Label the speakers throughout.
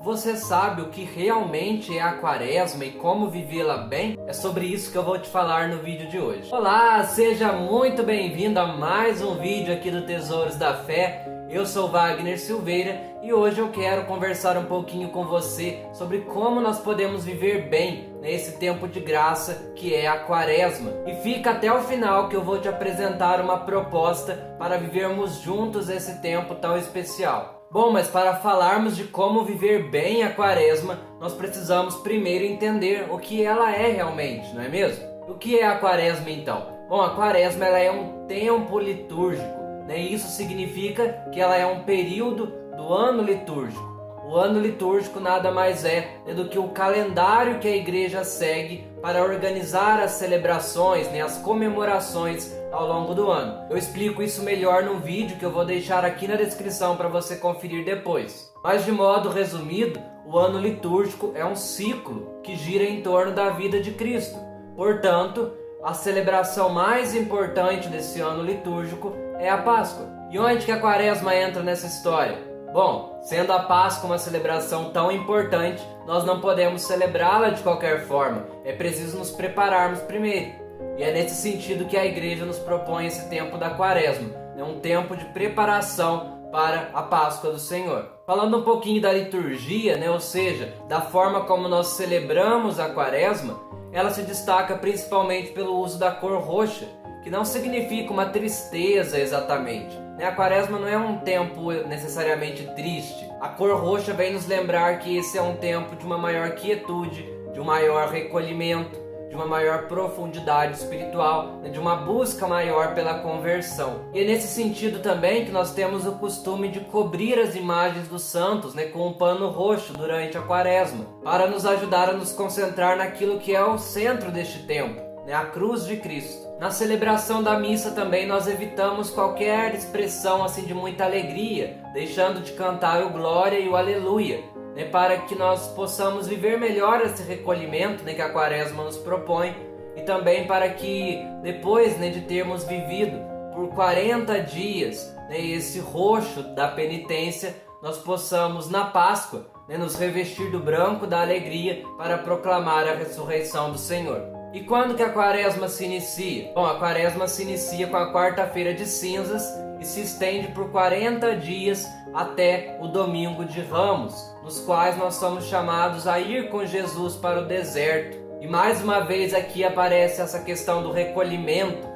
Speaker 1: Você sabe o que realmente é a Quaresma e como vivê-la bem? É sobre isso que eu vou te falar no vídeo de hoje. Olá, seja muito bem-vindo a mais um vídeo aqui do Tesouros da Fé. Eu sou Wagner Silveira e hoje eu quero conversar um pouquinho com você sobre como nós podemos viver bem nesse tempo de graça que é a Quaresma. E fica até o final que eu vou te apresentar uma proposta para vivermos juntos esse tempo tão especial. Bom, mas para falarmos de como viver bem a Quaresma, nós precisamos primeiro entender o que ela é realmente, não é mesmo? O que é a Quaresma então? Bom, a Quaresma ela é um tempo litúrgico, né? Isso significa que ela é um período do ano litúrgico. O ano litúrgico nada mais é do que o calendário que a igreja segue para organizar as celebrações, as comemorações ao longo do ano. Eu explico isso melhor num vídeo que eu vou deixar aqui na descrição para você conferir depois. Mas de modo resumido, o ano litúrgico é um ciclo que gira em torno da vida de Cristo. Portanto, a celebração mais importante desse ano litúrgico é a Páscoa. E onde que a Quaresma entra nessa história? Bom, sendo a Páscoa uma celebração tão importante, nós não podemos celebrá-la de qualquer forma. É preciso nos prepararmos primeiro. E é nesse sentido que a igreja nos propõe esse tempo da Quaresma, um tempo de preparação para a Páscoa do Senhor. Falando um pouquinho da liturgia, ou seja, da forma como nós celebramos a Quaresma, ela se destaca principalmente pelo uso da cor roxa, que não significa uma tristeza exatamente. A Quaresma não é um tempo necessariamente triste. A cor roxa vem nos lembrar que esse é um tempo de uma maior quietude, de um maior recolhimento, de uma maior profundidade espiritual, de uma busca maior pela conversão. E é nesse sentido também que nós temos o costume de cobrir as imagens dos santos com um pano roxo durante a Quaresma, para nos ajudar a nos concentrar naquilo que é o centro deste tempo, a cruz de Cristo. Na celebração da missa também nós evitamos qualquer expressão assim de muita alegria, deixando de cantar o glória e o aleluia, para que nós possamos viver melhor esse recolhimento que a Quaresma nos propõe, e também para que depois de termos vivido por 40 dias esse roxo da penitência, nós possamos na Páscoa nos revestir do branco da alegria para proclamar a ressurreição do Senhor. E quando que a Quaresma se inicia? Bom, a Quaresma se inicia com a quarta-feira de cinzas e se estende por 40 dias até o domingo de Ramos, nos quais nós somos chamados a ir com Jesus para o deserto. E mais uma vez aqui aparece essa questão do recolhimento.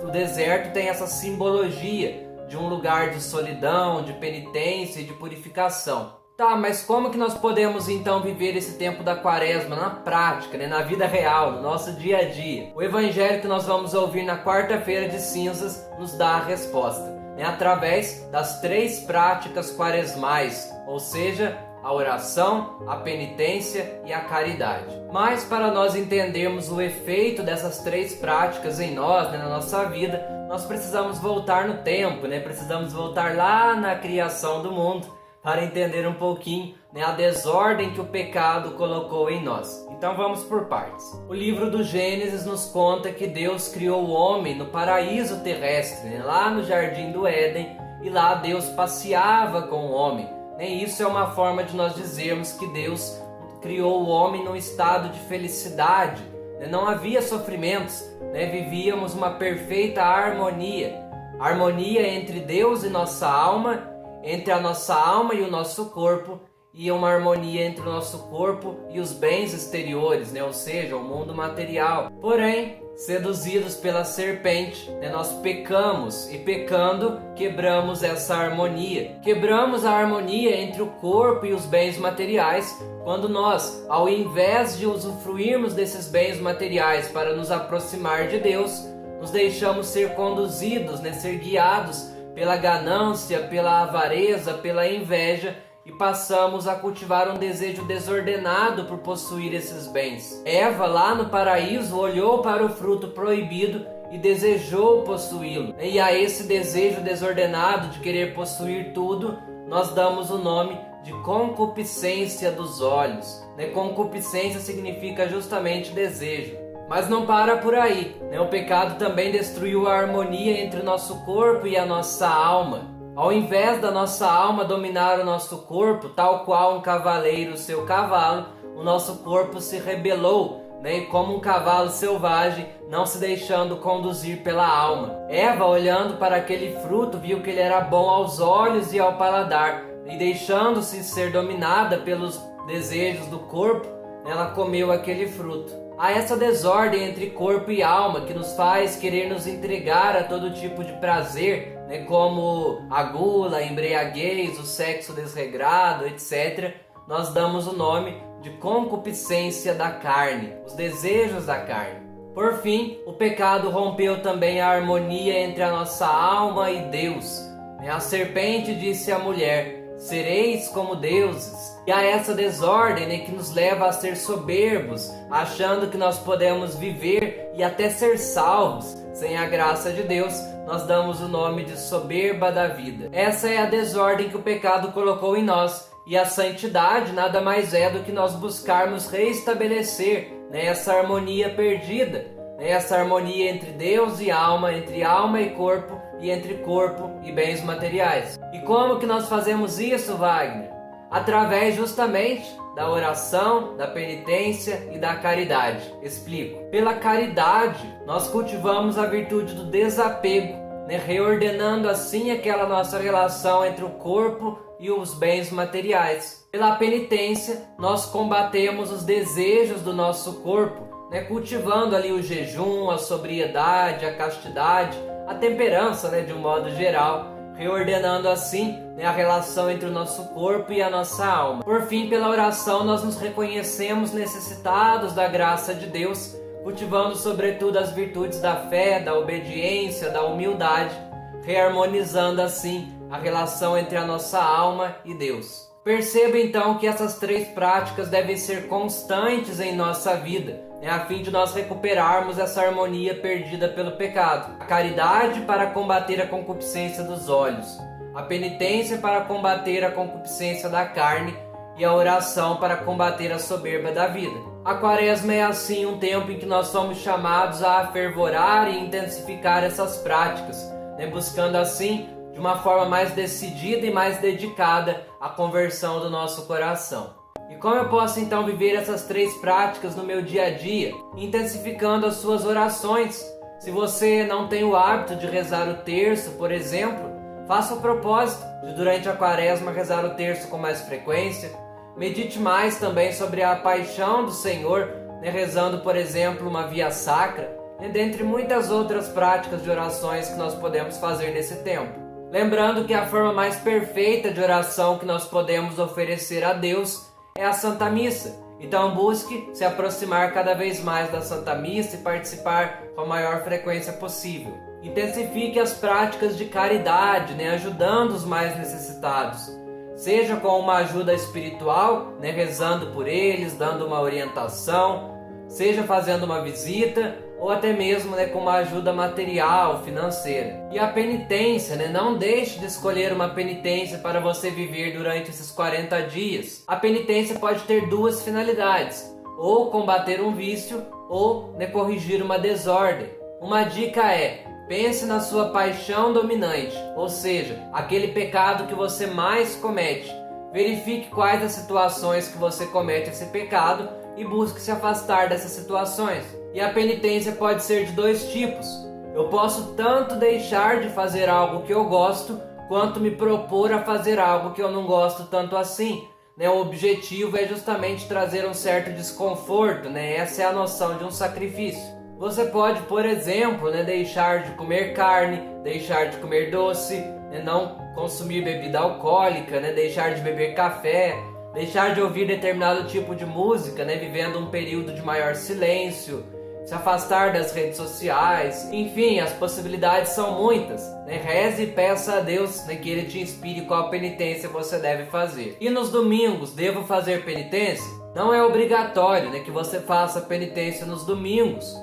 Speaker 1: O deserto tem essa simbologia de um lugar de solidão, de penitência e de purificação. Tá, mas como que nós podemos então viver esse tempo da Quaresma na prática, na vida real, no nosso dia a dia? O evangelho que nós vamos ouvir na quarta-feira de cinzas nos dá a resposta, através das 3 práticas quaresmais, ou seja, a oração, a penitência e a caridade. Mas para nós entendermos o efeito dessas 3 práticas em nós, na nossa vida, nós precisamos voltar no tempo, precisamos voltar lá na criação do mundo, para entender um pouquinho a desordem que o pecado colocou em nós. Então vamos por partes. O livro do Gênesis nos conta que Deus criou o homem no paraíso terrestre, lá no jardim do Éden, e lá Deus passeava com o homem. Isso é uma forma de nós dizermos que Deus criou o homem num estado de felicidade. Não havia sofrimentos, vivíamos uma perfeita harmonia. Harmonia entre Deus e nossa alma, entre a nossa alma e o nosso corpo, e uma harmonia entre o nosso corpo e os bens exteriores, ou seja, o mundo material. Porém, seduzidos pela serpente, nós pecamos, e pecando, quebramos essa harmonia. Quebramos a harmonia entre o corpo e os bens materiais, quando nós, ao invés de usufruirmos desses bens materiais para nos aproximar de Deus, nos deixamos ser conduzidos, ser guiados pela ganância, pela avareza, pela inveja, e passamos a cultivar um desejo desordenado por possuir esses bens. Eva, lá no paraíso, olhou para o fruto proibido e desejou possuí-lo. E a esse desejo desordenado de querer possuir tudo, nós damos o nome de concupiscência dos olhos. Concupiscência significa justamente desejo. Mas não para por aí, O pecado também destruiu a harmonia entre o nosso corpo e a nossa alma. Ao invés da nossa alma dominar o nosso corpo, tal qual um cavaleiro o seu cavalo, o nosso corpo se rebelou, né? E como um cavalo selvagem, não se deixando conduzir pela alma. Eva, olhando para aquele fruto, viu que ele era bom aos olhos e ao paladar, e deixando-se ser dominada pelos desejos do corpo, ela comeu aquele fruto. Há essa desordem entre corpo e alma que nos faz querer nos entregar a todo tipo de prazer, né, como a gula, a embriaguez, o sexo desregrado, etc. Nós damos o nome de concupiscência da carne, os desejos da carne. Por fim, o pecado rompeu também a harmonia entre a nossa alma e Deus. A serpente disse à mulher: sereis como deuses. E há essa desordem, né, que nos leva a ser soberbos, achando que nós podemos viver e até ser salvos. Sem a graça de Deus, nós damos o nome de soberba da vida. Essa é a desordem que o pecado colocou em nós. E a santidade nada mais é do que nós buscarmos reestabelecer, né, essa harmonia perdida, né, essa harmonia entre Deus e alma, entre alma e corpo, e entre corpo e bens materiais. E como que nós fazemos isso, Wagner? Através justamente da oração, da penitência e da caridade. Explico. Pela caridade, nós cultivamos a virtude do desapego, né, reordenando assim aquela nossa relação entre o corpo e os bens materiais. Pela penitência, nós combatemos os desejos do nosso corpo, né, cultivando ali o jejum, a sobriedade, a castidade, a temperança, né, de um modo geral, reordenando assim, né, a relação entre o nosso corpo e a nossa alma. Por fim, pela oração, nós nos reconhecemos necessitados da graça de Deus, cultivando sobretudo as virtudes da fé, da obediência, da humildade, reharmonizando assim a relação entre a nossa alma e Deus. Perceba então que essas três práticas devem ser constantes em nossa vida, a fim de nós recuperarmos essa harmonia perdida pelo pecado. A caridade para combater a concupiscência dos olhos, a penitência para combater a concupiscência da carne e a oração para combater a soberba da vida. A Quaresma é assim um tempo em que nós somos chamados a afervorar e intensificar essas práticas, né, buscando assim de uma forma mais decidida e mais dedicada a conversão do nosso coração. E como eu posso então viver essas três práticas no meu dia a dia, intensificando as suas orações? Se você não tem o hábito de rezar o terço, por exemplo, faça o propósito de durante a Quaresma rezar o terço com mais frequência. Medite mais também sobre a paixão do Senhor, né, rezando, por exemplo, uma via sacra, dentre muitas outras práticas de orações que nós podemos fazer nesse tempo. Lembrando que a forma mais perfeita de oração que nós podemos oferecer a Deus é a Santa Missa. Então busque se aproximar cada vez mais da Santa Missa e participar com a maior frequência possível. Intensifique as práticas de caridade, né, ajudando os mais necessitados. Seja com uma ajuda espiritual, né, rezando por eles, dando uma orientação, seja fazendo uma visita, ou até mesmo, né, com uma ajuda material, financeira. E a penitência, né, não deixe de escolher uma penitência para você viver durante esses 40 dias. A penitência pode ter duas finalidades: ou combater um vício, ou, né, corrigir uma desordem. Uma dica é: pense na sua paixão dominante, ou seja, aquele pecado que você mais comete. Verifique quais as situações que você comete esse pecado e busque se afastar dessas situações. E a penitência pode ser de dois tipos. Eu posso tanto deixar de fazer algo que eu gosto, quanto me propor a fazer algo que eu não gosto tanto assim. O objetivo é justamente trazer um certo desconforto, Essa é a noção de um sacrifício. Você pode, por exemplo, deixar de comer carne, deixar de comer doce, não consumir bebida alcoólica, deixar de beber café, deixar de ouvir determinado tipo de música, vivendo um período de maior silêncio, se afastar das redes sociais. Enfim, as possibilidades são muitas. Reze e peça a Deus que Ele te inspire qual penitência você deve fazer. E nos domingos, devo fazer penitência? Não é obrigatório que você faça penitência nos domingos.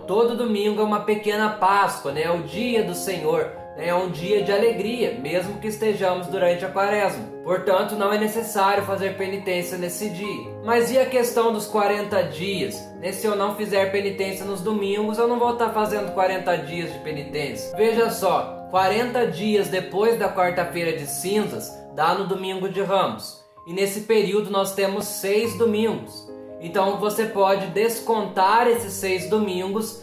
Speaker 1: Todo domingo é uma pequena Páscoa, é o dia do Senhor, é um dia de alegria, mesmo que estejamos durante a Quaresma. Portanto, não é necessário fazer penitência nesse dia. Mas e a questão dos 40 dias? Se eu não fizer penitência nos domingos, eu não vou estar fazendo 40 dias de penitência. Veja só, 40 dias depois da quarta-feira de cinzas, dá no domingo de Ramos. E nesse período nós temos 6 domingos. Então você pode descontar esses 6 domingos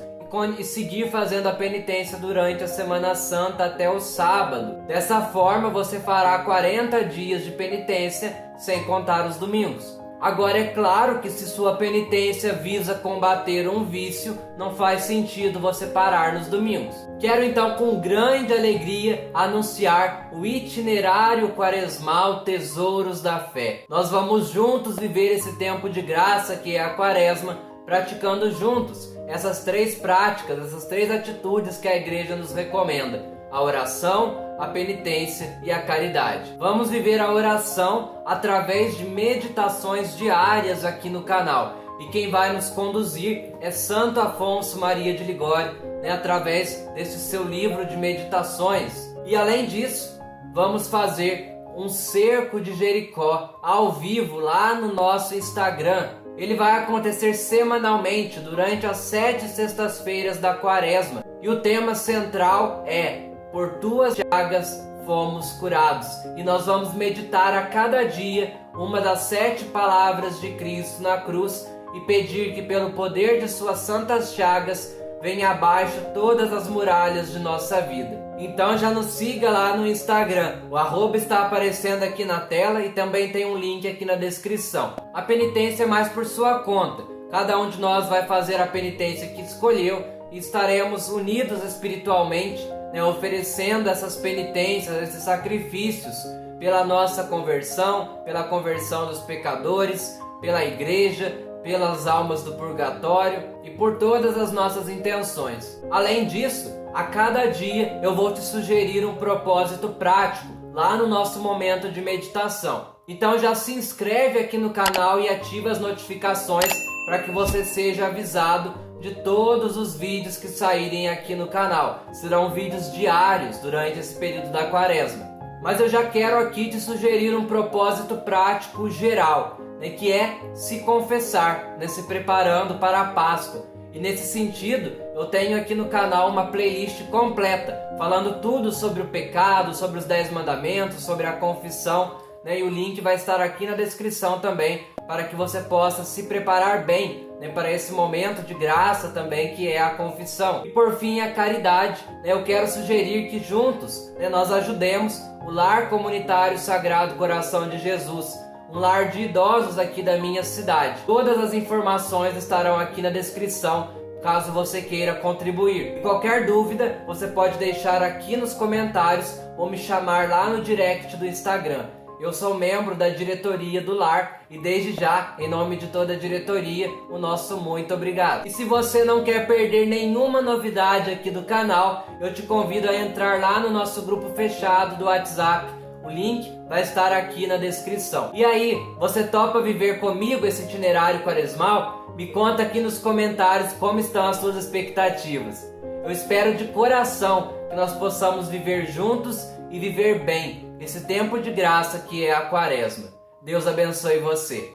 Speaker 1: e seguir fazendo a penitência durante a Semana Santa até o sábado. Dessa forma você fará 40 dias de penitência sem contar os domingos. Agora é claro que se sua penitência visa combater um vício, não faz sentido você parar nos domingos. Quero então com grande alegria anunciar o itinerário quaresmal Tesouros da Fé. Nós vamos juntos viver esse tempo de graça que é a Quaresma, praticando juntos essas 3 práticas, essas 3 atitudes que a igreja nos recomenda: a oração, a penitência e a caridade. Vamos viver a oração através de meditações diárias aqui no canal. E quem vai nos conduzir é Santo Afonso Maria de Ligório, através desse seu livro de meditações. E além disso, vamos fazer um cerco de Jericó ao vivo lá no nosso Instagram. Ele vai acontecer semanalmente durante as 7 sextas-feiras da Quaresma. E o tema central é: por tuas chagas fomos curados. E nós vamos meditar a cada dia uma das 7 palavras de Cristo na cruz e pedir que pelo poder de suas santas chagas venha abaixo todas as muralhas de nossa vida. Então já nos siga lá no Instagram. O arroba está aparecendo aqui na tela e também tem um link aqui na descrição. A penitência é mais por sua conta. Cada um de nós vai fazer a penitência que escolheu e estaremos unidos espiritualmente, oferecendo essas penitências, esses sacrifícios pela nossa conversão, pela conversão dos pecadores, pela igreja, pelas almas do purgatório e por todas as nossas intenções. Além disso, a cada dia eu vou te sugerir um propósito prático lá no nosso momento de meditação. Então já se inscreve aqui no canal e ativa as notificações para que você seja avisado de todos os vídeos que saírem aqui no canal. Serão vídeos diários durante esse período da Quaresma. Mas eu já quero aqui te sugerir um propósito prático geral, que é se confessar, se preparando para a Páscoa. E nesse sentido, eu tenho aqui no canal uma playlist completa, falando tudo sobre o pecado, sobre os 10 mandamentos, sobre a confissão, e o link vai estar aqui na descrição também, para que você possa se preparar bem, para esse momento de graça também, que é a confissão. E por fim, a caridade. Eu quero sugerir que juntos nós ajudemos o Lar Comunitário Sagrado Coração de Jesus, um lar de idosos aqui da minha cidade. Todas as informações estarão aqui na descrição, caso você queira contribuir. E qualquer dúvida, você pode deixar aqui nos comentários ou me chamar lá no direct do Instagram. Eu sou membro da diretoria do lar e desde já, em nome de toda a diretoria, o nosso muito obrigado. E se você não quer perder nenhuma novidade aqui do canal, eu te convido a entrar lá no nosso grupo fechado do WhatsApp. O link vai estar aqui na descrição. E aí, você topa viver comigo esse itinerário quaresmal? Me conta aqui nos comentários como estão as suas expectativas. Eu espero de coração que nós possamos viver juntos e viver bem esse tempo de graça que é a Quaresma. Deus abençoe você.